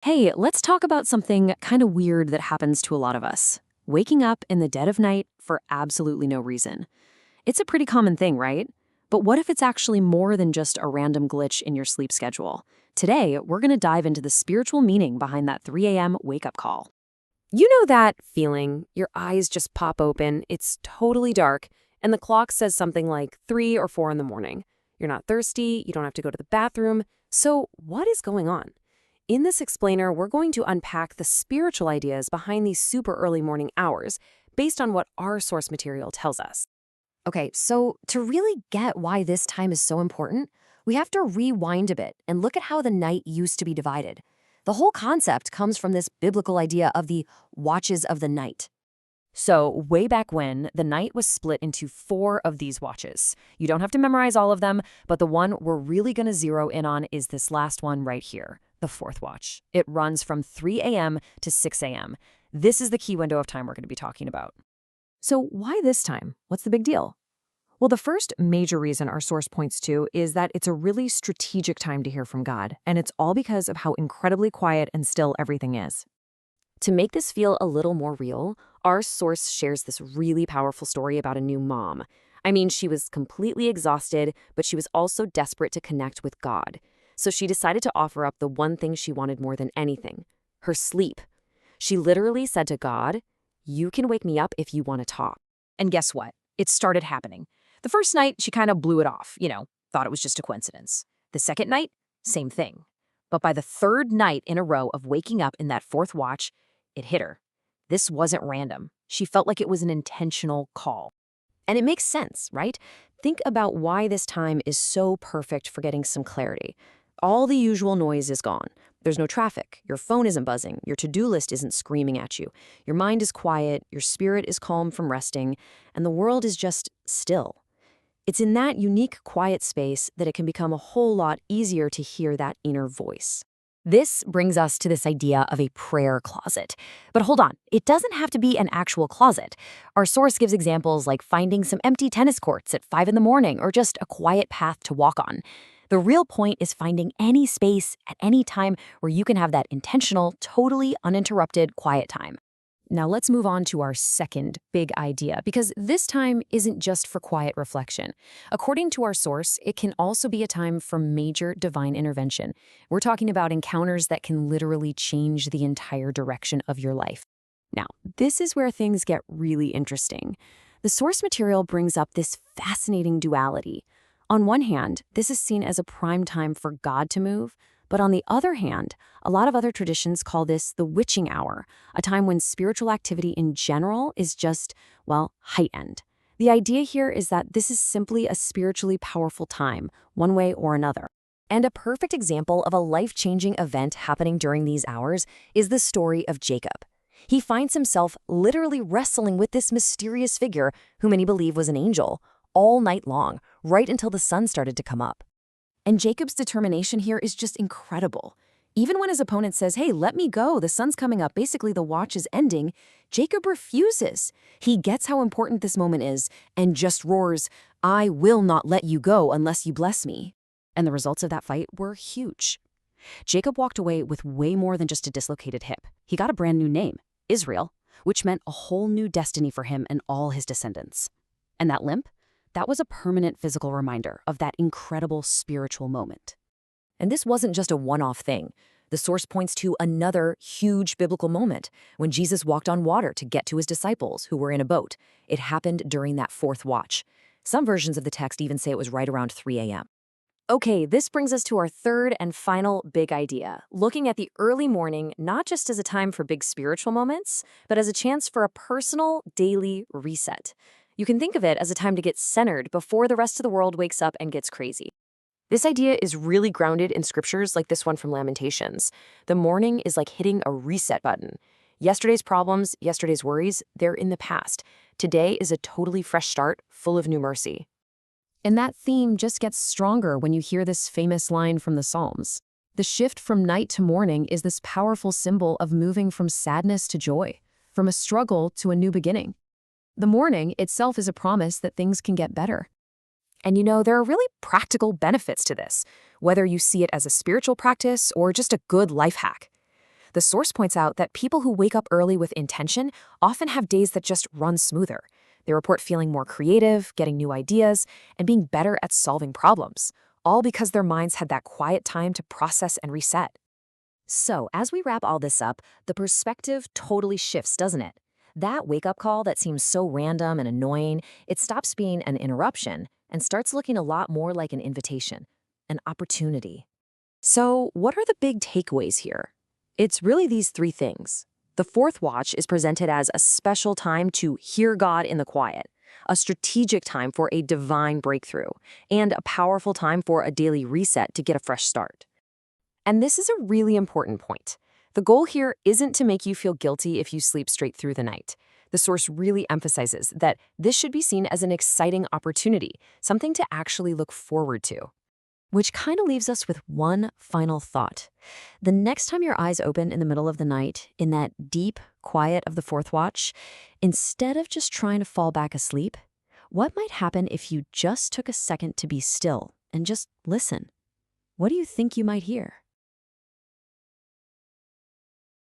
Hey, let's talk about something kind of weird that happens to a lot of us. Waking up in the dead of night for absolutely no reason. It's a pretty common thing, right? But what if it's actually more than just a random glitch in your sleep schedule? Today, we're going to dive into the spiritual meaning behind that 3 a.m. wake-up call. You know that feeling? Your eyes just pop open, it's totally dark, and the clock says something like 3 or 4 in the morning. You're not thirsty, you don't have to go to the bathroom. So, what is going on? In this explainer, we're going to unpack the spiritual ideas behind these super early morning hours based on what our source material tells us. Okay, so to really get why this time is so important, we have to rewind a bit and look at how the night used to be divided. The whole concept comes from this biblical idea of the watches of the night. So, way back when, the night was split into 4 of these watches. You don't have to memorize all of them, but the one we're really going to zero in on is this last one right here, the 4th watch. It runs from 3 a.m. to 6 a.m. This is the key window of time we're going to be talking about. So, why this time? What's the big deal? Well, the first major reason our source points to is that it's a really strategic time to hear from God, and it's all because of how incredibly quiet and still everything is. To make this feel a little more real, our source shares this really powerful story about a new mom. I mean, she was completely exhausted, but she was also desperate to connect with God. So she decided to offer up the one thing she wanted more than anything, her sleep. She literally said to God, "You can wake me up if you want to talk." And guess what? It started happening. The first night, she kind of blew it off, thought it was just a coincidence. The second night, same thing. But by the third night in a row of waking up in that 4th watch, it hit her. This wasn't random. She felt like it was an intentional call. And it makes sense, right? Think about why this time is so perfect for getting some clarity. All the usual noise is gone. There's no traffic. Your phone isn't buzzing. Your to-do list isn't screaming at you. Your mind is quiet. Your spirit is calm from resting. And the world is just still. It's in that unique, quiet space that it can become a whole lot easier to hear that inner voice. This brings us to this idea of a prayer closet. But hold on, it doesn't have to be an actual closet. Our source gives examples like finding some empty tennis courts at 5 in the morning or just a quiet path to walk on. The real point is finding any space at any time where you can have that intentional, totally uninterrupted quiet time. Now let's move on to our second big idea, because this time isn't just for quiet reflection. According to our source, it can also be a time for major divine intervention. We're talking about encounters that can literally change the entire direction of your life. Now, this is where things get really interesting. The source material brings up this fascinating duality. On one hand, this is seen as a prime time for God to move, but on the other hand, a lot of other traditions call this the witching hour, a time when spiritual activity in general is just, well, heightened. The idea here is that this is simply a spiritually powerful time, one way or another. And a perfect example of a life-changing event happening during these hours is the story of Jacob. He finds himself literally wrestling with this mysterious figure, who many believe was an angel, all night long, right until the sun started to come up. And Jacob's determination here is just incredible. Even when his opponent says, "Hey, let me go, the sun's coming up, basically the watch is ending," Jacob refuses. He gets how important this moment is and just roars, "I will not let you go unless you bless me." And the results of that fight were huge. Jacob walked away with way more than just a dislocated hip. He got a brand new name, Israel, which meant a whole new destiny for him and all his descendants. And that limp? That was a permanent physical reminder of that incredible spiritual moment. And this wasn't just a one-off thing. The source points to another huge biblical moment when Jesus walked on water to get to his disciples who were in a boat. It happened during that 4th watch. Some versions of the text even say it was right around 3 a.m. Okay, this brings us to our third and final big idea, looking at the early morning not just as a time for big spiritual moments, but as a chance for a personal, daily reset. You can think of it as a time to get centered before the rest of the world wakes up and gets crazy. This idea is really grounded in scriptures like this one from Lamentations. The morning is like hitting a reset button. Yesterday's problems, yesterday's worries, they're in the past. Today is a totally fresh start, full of new mercy. And that theme just gets stronger when you hear this famous line from the Psalms. The shift from night to morning is this powerful symbol of moving from sadness to joy, from a struggle to a new beginning. The morning itself is a promise that things can get better. And there are really practical benefits to this, whether you see it as a spiritual practice or just a good life hack. The source points out that people who wake up early with intention often have days that just run smoother. They report feeling more creative, getting new ideas, and being better at solving problems, all because their minds had that quiet time to process and reset. So, as we wrap all this up, the perspective totally shifts, doesn't it? That wake-up call that seems so random and annoying, it stops being an interruption and starts looking a lot more like an invitation, an opportunity. So, what are the big takeaways here? It's really these three things. The fourth watch is presented as a special time to hear God in the quiet, a strategic time for a divine breakthrough, and a powerful time for a daily reset to get a fresh start. And this is a really important point. The goal here isn't to make you feel guilty if you sleep straight through the night. The source really emphasizes that this should be seen as an exciting opportunity, something to actually look forward to. Which kind of leaves us with one final thought. The next time your eyes open in the middle of the night, in that deep quiet of the fourth watch, instead of just trying to fall back asleep, what might happen if you just took a second to be still and just listen? What do you think you might hear?